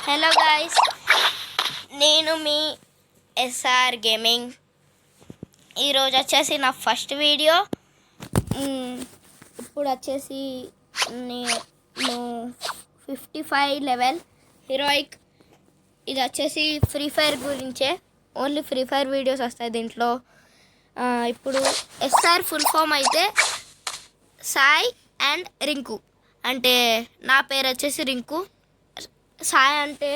Hello guys, నేను మీ SR gaming. ఈరోజు వచ్చేసి నా ఫస్ట్ వీడియో. ఇప్పుడు వచ్చేసి నేను 55 లెవెల్ హీరోయిక్. ఇది వచ్చేసి ఫ్రీ ఫైర్ గురించే, ఓన్లీ ఫ్రీ ఫైర్ వీడియోస్ వస్తాయి దీంట్లో. ఇప్పుడు ఎస్ఆర్ ఫుల్ ఫామ్ అయితే సాయి అండ్ రింకు. అంటే నా పేరు వచ్చేసి రింకు. సాయి అంటే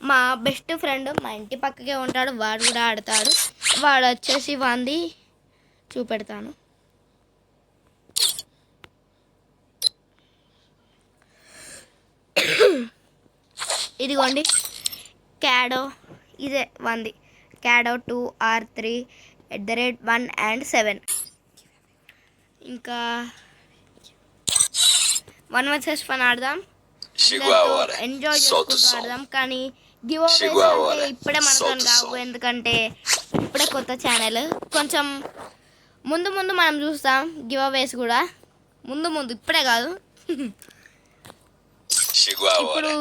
మా బెస్ట్ ఫ్రెండ్, మా ఇంటి పక్కకే ఉంటాడు, వాడు కూడా ఆడతాడు. వాడు వచ్చేసి వాంది చూపెడతాను. ఇదిగోండి క్యాడో, ఇదే వాంది క్యాడో 2R3@1 and 7. ఇంకా 1 vs 1 ఆడదాం, ఎంజాయ్ చేసుకుంటూ ఆడదాం. కానీ గివ్ అవేస్ అంటే ఇప్పుడే మనతో కావు, ఎందుకంటే ఇప్పుడే కొత్త ఛానల్. కొంచెం ముందు ముందు మనం చూస్తాం గివ్ అవేస్ కూడా, ముందు ఇప్పుడే కాదు. ఇప్పుడు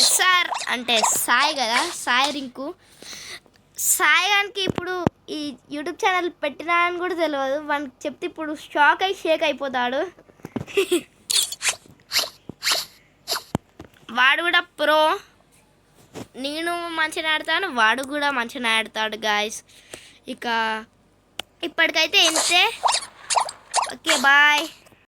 ఎస్ఆర్ అంటే సాయి కదా, సాయి రింకు. సాయి గానికి ఇప్పుడు ఈ యూట్యూబ్ ఛానల్ పెట్టినా అని కూడా తెలియదు. వానికి చెప్తే ఇప్పుడు షేక్ అయిపోతాడు. వాడు కూడా ప్రో, నేను మంచిగా ఆడతాను, వాడు కూడా మంచిగా ఆడతాడు గాయస్. ఇక ఇప్పటికైతే ఇంతే. Okay bye.